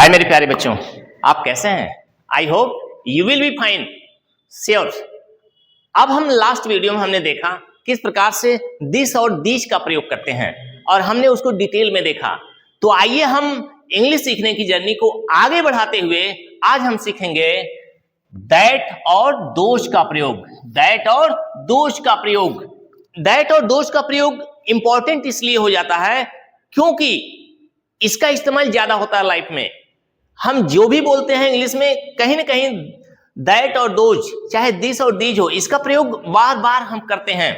हाय मेरे प्यारे बच्चों, आप कैसे हैं? I hope you will be fine sure. अब हम लास्ट वीडियो में हमने देखा किस प्रकार से दिस और दीज का प्रयोग करते हैं और हमने उसको डिटेल में देखा। तो आइए हम इंग्लिश सीखने की जर्नी को आगे बढ़ाते हुए आज हम सीखेंगे दैट और दोज का प्रयोग। दैट और दोज का प्रयोग, दैट और दोज का प्रयोग इंपॉर्टेंट इसलिए हो जाता है क्योंकि इसका इस्तेमाल ज्यादा होता है लाइफ में। हम जो भी बोलते हैं इंग्लिश में कहीं ना कहीं दैट और दोज, चाहे दिस और दीज हो, इसका प्रयोग बार बार हम करते हैं।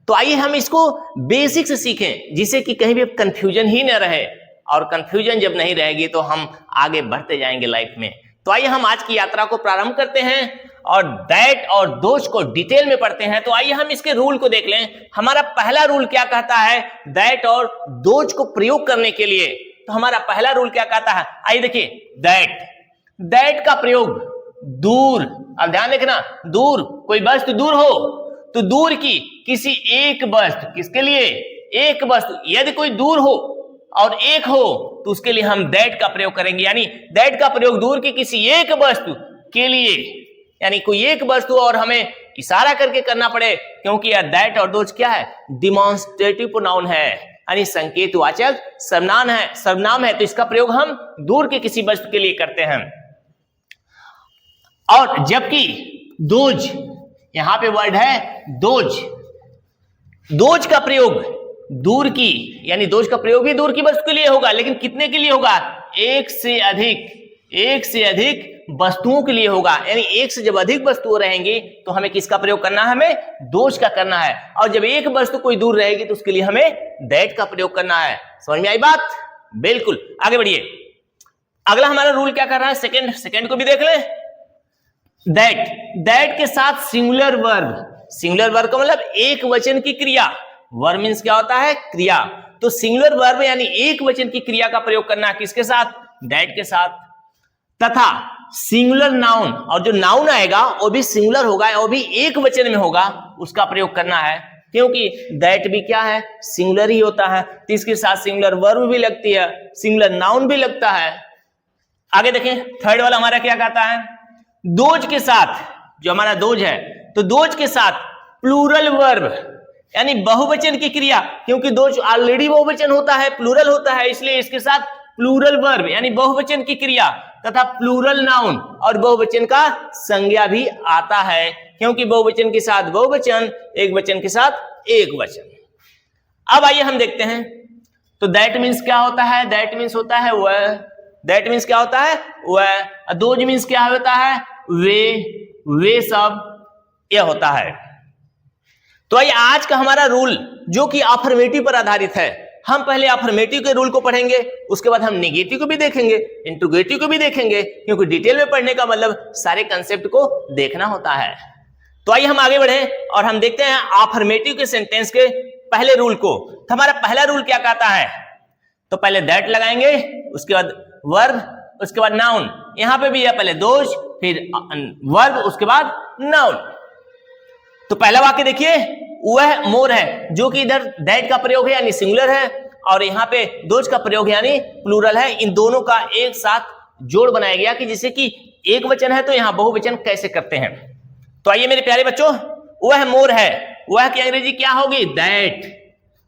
तो आइए हम इसको बेसिक से सीखें जिससे कि कहीं भी कंफ्यूजन ही न रहे, और कंफ्यूजन जब नहीं रहेगी तो हम आगे बढ़ते जाएंगे लाइफ में। तो आइए हम आज की यात्रा को प्रारंभ करते हैं और दैट और दोज को डिटेल में पढ़ते हैं। तो आइए हम इसके रूल को देख लें। हमारा पहला रूल क्या कहता है दैट और दोज को प्रयोग करने के लिए? तो हमारा पहला रूल क्या कहता है, आइए देखिए। दैट का प्रयोग दूर, अब ध्यान रखना, दूर, कोई वस्तु दूर हो तो दूर की किसी एक वस्तु, किसके लिए? एक वस्तु। यदि कोई दूर हो और एक हो तो उसके लिए हम दैट का प्रयोग करेंगे। यानी दैट का प्रयोग दूर की किसी एक वस्तु के लिए, यानी कोई एक वस्तु और हमें इशारा करके करना पड़े, क्योंकि यह दैट और दोज क्या है? डिमॉन्स्ट्रेटिव प्रोनाउन है, यानी संकेतवाचक सर्वनाम है। तो इसका प्रयोग हम दूर के किसी वस्तु के लिए करते हैं। और जबकि दोज, यहां पे वर्ड है दोज, दोज का प्रयोग दूर की, यानी दोज का प्रयोग भी दूर की वस्तु के लिए होगा, लेकिन कितने के लिए होगा? एक से अधिक वस्तुओं के लिए होगा। यानी एक से जब अधिक वस्तुएं रहेंगी तो हमें किसका प्रयोग करना है? हमें दोज का करना है। और जब एक वस्तु कोई दूर रहेगी तो उसके लिए हमें दैट का प्रयोग करना है। समझ में आई बात? बिल्कुल, आगे बढ़िए। अगला हमारा रूल क्या कर रहा है? सेकंड को भी देख लें। दैट के साथ सिंगुलर वर्ब का मतलब एक वचन की क्रिया। वर्ब मीन्स क्या होता है? क्रिया। तो सिंगुलर वर्ब यानी एक वचन की क्रिया का प्रयोग करना है किसके साथ? दैट के साथ। तथा सिंगुलर नाउन, और जो नाउन आएगा वो भी सिंगुलर होगा, वो भी एक वचन में होगा, उसका प्रयोग करना है, क्योंकि दैट भी क्या है? सिंगुलर ही होता है। तो इसके साथ सिंगुलर वर्ब भी लगती है, सिंगुलर नाउन भी लगता है। आगे देखें, थर्ड वाला हमारा क्या कहता है? दोज के साथ, जो हमारा दोज है, तो दोज के साथ प्लूरल वर्ब यानी बहुवचन की क्रिया, क्योंकि दोज ऑलरेडी बहुवचन होता है, प्लूरल होता है, इसलिए इसके साथ प्लूरल वर्ब यानी बहुवचन की क्रिया तथा प्लूरल नाउन, और बहुवचन का संज्ञा भी आता है, क्योंकि बहुवचन के साथ बहुवचन, एक वचन के साथ एक वचन। अब आइए हम देखते हैं। तो दैट मीन्स क्या होता है? दैट मीन्स होता है वह। दैट मीन्स क्या होता है? वह। दोज मीन्स क्या होता है? वे सब, यह होता है। तो आइए आज का हमारा रूल जो कि अफर्मेटिव पर आधारित है, हम पहले अफर्मेटिव के रूल को पढ़ेंगे, उसके बाद हम नेगेटिव को भी देखेंगे, इंट्रोगेटिव को भी देखेंगे, क्योंकि डिटेल में पढ़ने का मतलब सारे कंसेप्ट को देखना होता है। तो आइए हम आगे बढ़े और हम देखते हैं अफर्मेटिव के सेंटेंस के पहले रूल को। तो हमारा पहला रूल क्या कहता है? तो पहले दैट लगाएंगे, उसके बाद वर्ब, उसके बाद नाउन। यहां पे भी है पहले दोज, फिर वर्ब, उसके बाद नाउन। तो पहला वाक्य देखिए, वह मोर है, जो कि इधर दैट का प्रयोग है यानी सिंगुलर है, और यहाँ पे दोज का प्रयोग यानी प्लूरल है। इन दोनों का एक साथ जोड़ बनाया गया कि जैसे कि एक वचन है तो यहाँ बहुवचन कैसे करते हैं। तो आइए मेरे प्यारे बच्चों, वह मोर है, वह की अंग्रेजी क्या होगी? दैट।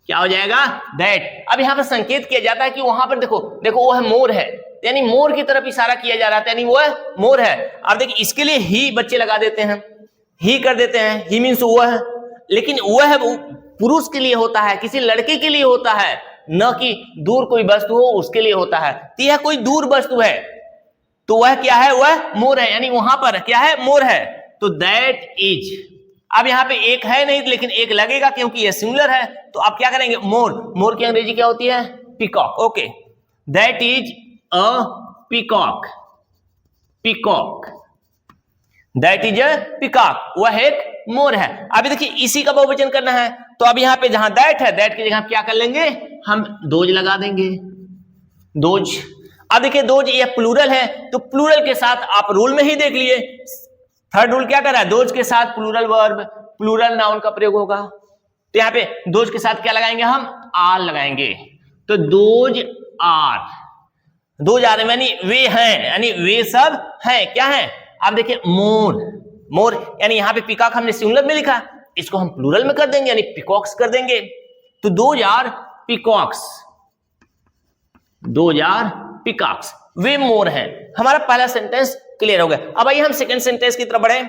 क्या हो जाएगा? दैट। अब यहाँ पर संकेत किया जाता है कि वहां पर देखो वह मोर है, यानी मोर की तरफ इशारा किया जा रहा था, यानी वह मोर है। अब देखिए इसके लिए ही बच्चे लगा देते हैं, ही कर देते हैं, ही मीन्स वह, लेकिन वह पुरुष के लिए होता है, किसी लड़के के लिए होता है, न कि दूर कोई वस्तु हो उसके लिए होता है। तो यह कोई दूर वस्तु है, तो वह क्या है? वह मोर है, यानी वहां पर क्या है? मोर है। तो दैट इज, अब यहाँ पे एक है नहीं लेकिन एक लगेगा क्योंकि यह सिंगुलर है, तो आप क्या करेंगे? मोर की अंग्रेजी क्या होती है? Peacock. Okay, that is a peacock. That is a peacock, वह एक मोर है। अभी देखिए इसी का बहुवचन करना है, तो अब यहाँ पे जहां दैट है, दैट की जगह क्या कर लेंगे? हम दोज लगा देंगे, दोज। अब देखिए दोज ये प्लूरल है, तो प्लूरल के साथ आप रूल में ही देख लिए, थर्ड रूल क्या कर रहा है? दोज के साथ प्लूरल वर्ब, प्लूरल नाउन का प्रयोग होगा। तो यहाँ पे दोज के साथ क्या लगाएंगे? हम आर लगाएंगे। तो दोज आर, दो जा रहे हैं यानी वे हैं, यानी वे सब हैं। क्या है? आप देखिए मोर, मोर यानी यहाँ पे पिकॉक हमने सिंगुलर में लिखा, इसको हम प्लूरल में कर देंगे यानी पिकॉक्स कर देंगे। तो 2000 पिकॉक्स, 2000 पिकॉक्स, वे मोर हैं। हमारा पहला सेंटेंस क्लियर हो गया। अब आइए हम सेकंड सेंटेंस की तरफ बढ़े।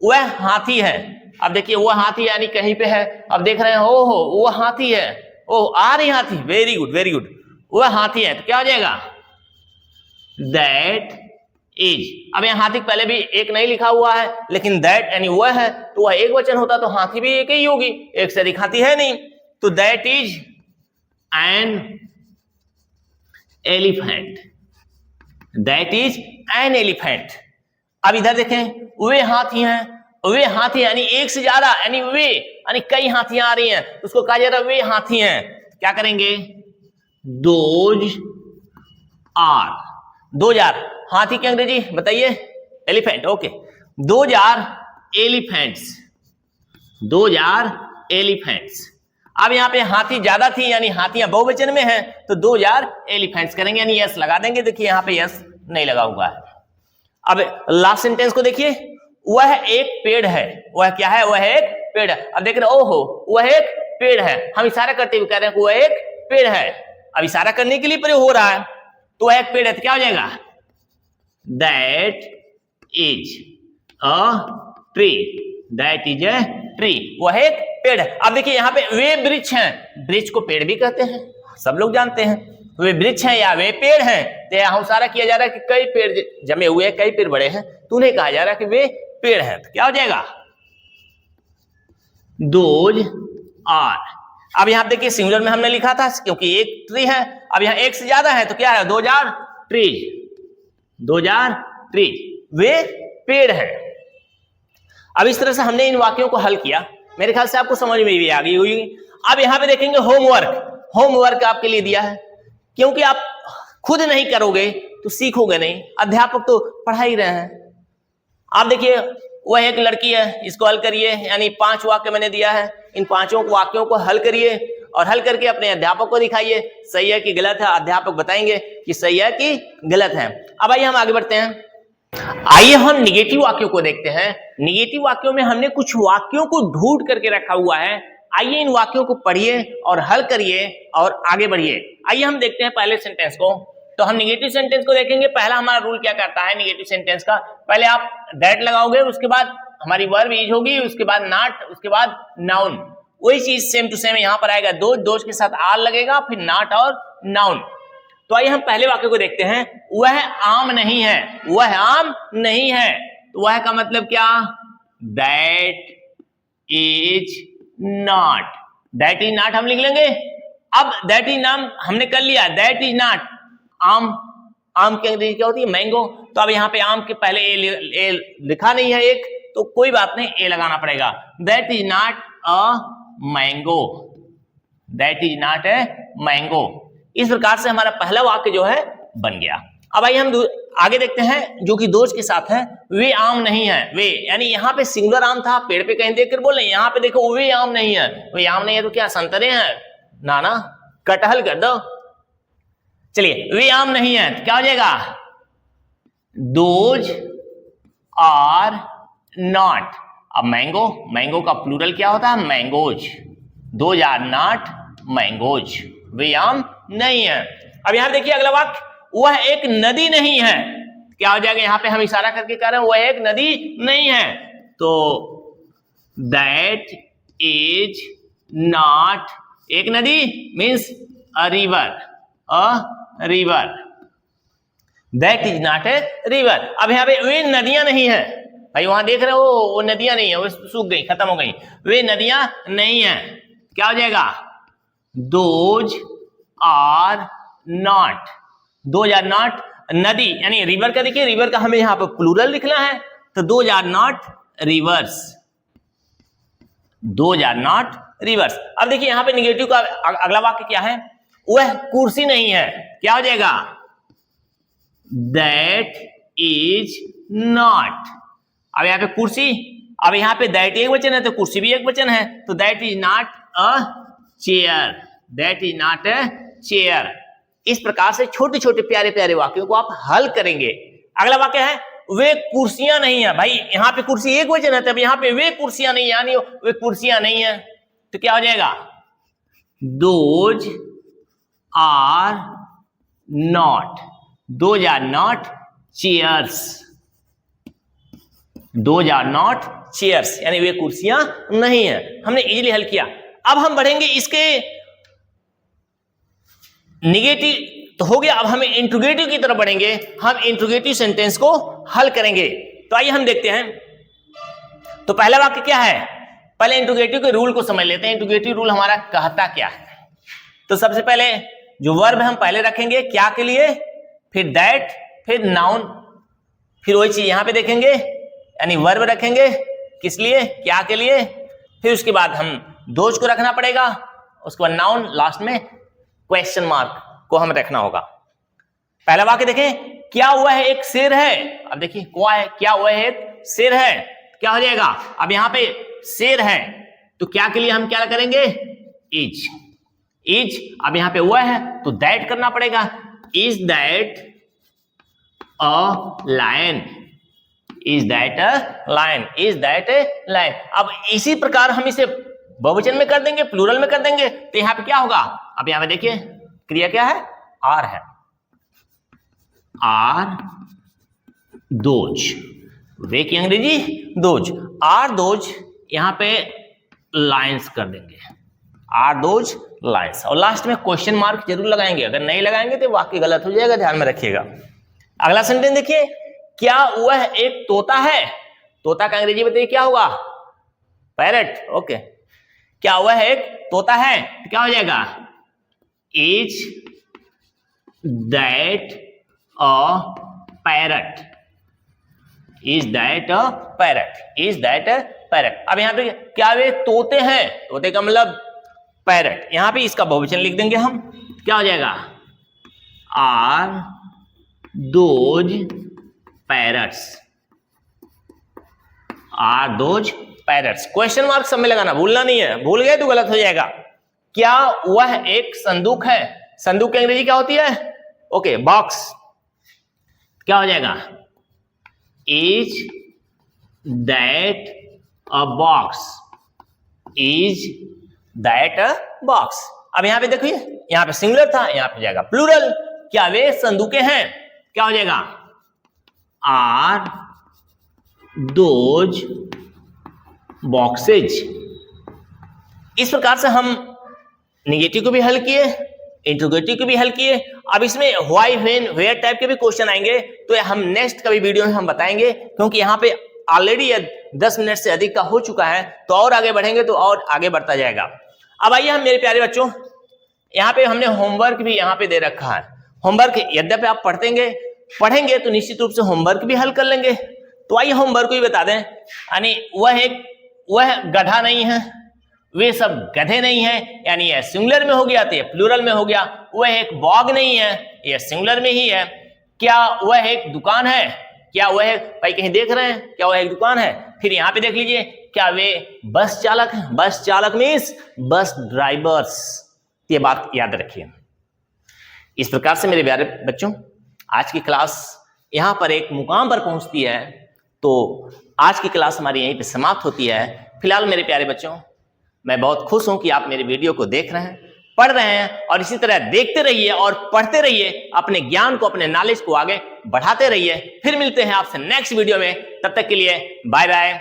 वह हाथी है। अब देखिए वह हाथी यानी कहीं पे है, अब देख रहे हैं ओहो वो हाथी है, ओह आ रही हाथी, वेरी गुड वेरी गुड, वह हाथी है। तो क्या हो जाएगा? That is. अब यहाँ हाथी पहले भी एक नहीं लिखा हुआ है, लेकिन दैट यानी वह है तो वह एक वचन होता तो हाथी भी एक ही होगी, एक से अधिक हाथी है नहीं। तो that is an elephant, that is an elephant. अब इधर देखें, वे हाथी हैं, वे हाथी यानी एक से ज्यादा, यानी वे यानी कई हाथियां आ रही हैं, उसको कहा जा रहा है वे हाथी हैं। क्या करेंगे? दोज आर, 2000 हाथी की अंग्रेजी बताइए? Elephant, okay. 2000 elephants, 2000 elephants. अब यहाँ पे हाथी ज्यादा थी यानी हाथियां बहुवचन में हैं, तो 2000 एलिफेंट्स करेंगे यानी यस लगा देंगे। देखिए यहाँ पे यस नहीं लगा हुआ है। अब लास्ट सेंटेंस को देखिए, वह एक पेड़ है, वह क्या है? वह एक पेड़ है। अब देख रहे ओहो वह एक पेड़ है, हम इशारा करते हुए कह रहे हैं कि वह एक पेड़ है। अब इशारा करने के लिए प्रयोग हो रहा है, तो वह एक पेड़ है तो क्या हो जाएगा? That is a tree, that is a tree, वह एक पेड़ है। अब देखिए यहाँ पे वे वृक्ष हैं, वृक्ष को पेड़ भी कहते हैं, सब लोग जानते हैं। वे वृक्ष हैं या वे पेड़ हैं, तो यहाँ इशारा किया जा रहा है कि कई पेड़ जमे हुए हैं, कई पेड़ बड़े हैं, तो उन्हें कहा जा रहा है कि वे पेड़ हैं। तो क्या हो जाएगा? Those are. अब यहाँ देखिए सिंगुलर में हमने लिखा था क्योंकि एक ट्री है, अब यहाँ एक से ज्यादा है तो क्या है? 2000 ट्रीज, 2000 ट्रीज, वे पेड़ हैं। अब इस तरह से हमने इन वाक्यों को हल किया, मेरे ख्याल से आपको समझ में भी आ गई होगी। अब यहाँ पे देखेंगे होमवर्क, होमवर्क आपके लिए दिया है, क्योंकि आप खुद नहीं करोगे तो सीखोगे नहीं, अध्यापक तो पढ़ा ही रहे हैं। आप देखिए वह एक लड़की है, इसको हल करिए, यानी 5 वाक्य मैंने दिया है, इन 5 वाक्यों को हल करिए और हल करके अपने अध्यापक को दिखाइए, सही है कि गलत है। अध्यापक बताएंगे कि सही है कि गलत है। अब आइए हम आगे बढ़ते हैं, आइए हम निगेटिव वाक्यों को देखते हैं। निगेटिव वाक्यों में हमने कुछ वाक्यों को ढूंढ करके रखा हुआ है, आइए इन वाक्यों को पढ़िए और हल करिए और आगे बढ़िए। आइए हम देखते हैं पहले सेंटेंस को। तो हम निगेटिव सेंटेंस को देखेंगे। पहला हमारा रूल क्या करता है निगेटिव सेंटेंस का? पहले आप दैट लगाओगे, उसके बाद हमारी वर्ब इज होगी, उसके बाद नॉट, उसके बाद नाउन। वही चीज सेम टू सेम यहाँ पर आएगा, दोज, दोज के साथ आर लगेगा, फिर नॉट और नाउन। तो आइए हम पहले वाक्य को देखते हैं। वह आम नहीं है, वह आम नहीं है, तो वह का मतलब क्या? That is not, that is not हम लिख लेंगे। अब दैट इज नाम हमने कर लिया, दैट इज नॉट आम, आम की अंग्रेजी क्या होती है? मैंगो। तो अब यहाँ पे आम के पहले ए लिखा नहीं है एक, तो कोई बात नहीं, ए लगाना पड़ेगा। That is not a mango, that is not a mango. इस प्रकार से हमारा पहला वाक्य जो है बन गया। अब आइए हम आगे देखते हैं जो कि दोज के साथ है। वे आम नहीं है, वे यानी यहाँ पे सिंगुलर आम था, पेड़ पे कहीं देख कर बोल रहे हैं, यहाँ पे देखो वे आम नहीं है। वे आम नहीं है तो क्या संतरे हैं? ना, कटहल कर दो। चलिए वे आम नहीं है तो क्या हो जाएगा? Those are not. अब मैंगो, मैंगो का प्लूरल क्या होता है? Mangoes. Those are not mangoes, वे आम नहीं है। अब यहां देखिए अगला वाक्य, वह एक नदी नहीं है, क्या हो जाएगा? यहां पे हम इशारा करके कह रहे हैं वह एक नदी नहीं है, तो दैट इज नॉट, एक नदी means a river, a river, that is not a river. अब यहाँ पे वे नदियां नहीं है, भाई वहां देख रहे हो वो नदियां नहीं है, वो सूख गई, खत्म हो गई, वे नदियां नहीं है, क्या हो जाएगा? Those are not, those are not नदी यानी रिवर का, देखिए रिवर का हमें यहां पर प्लूरल लिखना है, तो those are not rivers, those are not rivers. अब देखिए यहां पे निगेटिव का अगला वाक्य क्या है? वह कुर्सी नहीं है, क्या हो जाएगा? That is not. अब यहां पे कुर्सी, अब यहां पे दैट एक वचन है तो कुर्सी भी एक वचन है, तो that is not a chair, that is not a chair. इस प्रकार से छोटे छोटे प्यारे प्यारे वाक्यों को आप हल करेंगे। अगला वाक्य है वे कुर्सियां नहीं है। भाई यहाँ पे कुर्सी एक वचन है, तब यहाँ पे वे कुर्सियां नहीं, यानी वे कुर्सियां नहीं है, तो क्या हो जाएगा? Those are not, those are not chairs, those are not chairs, यानी वे कुर्सियां नहीं है। हमने इजीली हल किया। अब हम बढ़ेंगे इसके निगेटिव तो हो गया, अब हमें इंट्रोगेटिव की तरफ बढ़ेंगे। हम इंट्रोगेटिव सेंटेंस को हल करेंगे। तो आइए हम देखते हैं। तो पहला वाक्य क्या है? पहले इंट्रोगेटिव के रूल को समझ लेते हैं। इंट्रोगेटिव रूल हमारा कहता क्या है? तो सबसे पहले जो वर्ब हम पहले रखेंगे क्या के लिए, फिर दैट, फिर नाउन, फिर वही चीज यहां पे देखेंगे, यानी वर्ब रखेंगे किस लिए, क्या के लिए, फिर उसके बाद हम दोज को रखना पड़ेगा, उसके बाद नाउन, लास्ट में क्वेश्चन मार्क को हम रखना होगा। पहला वाक्य देखें, क्या हुआ है एक शेर है। अब देखिए क्या हुआ है एक शेर है, क्या हो जाएगा? अब यहां पे शेर है तो क्या के लिए हम क्या करेंगे? Is, is. अब यहां पे हुआ है तो दैट करना पड़ेगा। Is that a lion, is that a lion, is that a lion. अब इसी प्रकार हम इसे बहुवचन में कर देंगे, प्लूरल में कर देंगे, तो यहां पे क्या होगा? अब यहां पे देखिए क्रिया क्या है? आर है, आर दोज, वे की अंग्रेजी दोज, आर दोज, यहां पे लाइंस कर देंगे, आर दोज लाइंस, और लास्ट में क्वेश्चन मार्क जरूर लगाएंगे। अगर नहीं लगाएंगे तो वाक्य गलत हो जाएगा, ध्यान में रखिएगा। अगला सेंटेंस देखिए, क्या वह एक तोता है। तोता का अंग्रेजी बताइए क्या होगा? पैरट। ओके, क्या वह एक तोता है, तो क्या हो जाएगा? Is that a parrot, is that a parrot, is that a parrot. अब यहां पे क्या वे तोते हैं, तोते का मतलब पैरट, यहां पे इसका बहुवचन लिख देंगे हम, क्या हो जाएगा? Are those parrots, are those parrots. Question mark सब में लगाना, भूलना नहीं है, भूल गए तो गलत हो जाएगा। क्या वह एक संदूक है। संदूक की अंग्रेजी क्या होती है? ओके, बॉक्स, क्या हो जाएगा? Is that a box, is that a box. अब यहां पे देखिए, यहां पे सिंगुलर था, यहां पे जाएगा प्लूरल। क्या वे संदूकें हैं, क्या हो जाएगा? Are those boxes. इस प्रकार से हम निगेटिव को भी हल किए, इंट्रोगेटिव को भी हल किए। अब इसमें व्हाई, व्हेन, वेयर टाइप के भी क्वेश्चन आएंगे, तो हम नेक्स्ट कभी वीडियो में हम बताएंगे, क्योंकि यहाँ पे ऑलरेडी 10 मिनट से अधिक का हो चुका है, तो और आगे बढ़ेंगे तो और आगे बढ़ता जाएगा। अब आइए हम मेरे प्यारे बच्चों, यहाँ पे हमने होमवर्क भी यहाँ पे दे रखा है। होमवर्क यद्यपि आप पढ़ेंगे तो निश्चित रूप से होमवर्क भी हल कर लेंगे। तो आइए होमवर्क को भी बता दें। यानी वह गधा नहीं है, वे सब गधे नहीं है, यानी यह सिंगुलर में हो गया तो यह प्लूरल में हो गया। वह एक बॉग नहीं है, यह सिंगुलर में ही है। क्या वह एक दुकान है, क्या वह, भाई कहीं देख रहे हैं, क्या वह एक दुकान है। फिर यहाँ पे देख लीजिए, क्या वे बस चालक हैं। बस चालक मीन्स बस ड्राइवर्स, ये बात याद रखिए। इस प्रकार से मेरे प्यारे बच्चों, आज की क्लास यहाँ पर एक मुकाम पर पहुंचती है। तो आज की क्लास हमारी यहीं पे समाप्त होती है। फिलहाल मेरे प्यारे बच्चों, मैं बहुत खुश हूं कि आप मेरे वीडियो को देख रहे हैं, पढ़ रहे हैं, और इसी तरह देखते रहिए और पढ़ते रहिए, अपने ज्ञान को, अपने नॉलेज को आगे बढ़ाते रहिए। फिर मिलते हैं आपसे नेक्स्ट वीडियो में, तब तक के लिए बाय बाय।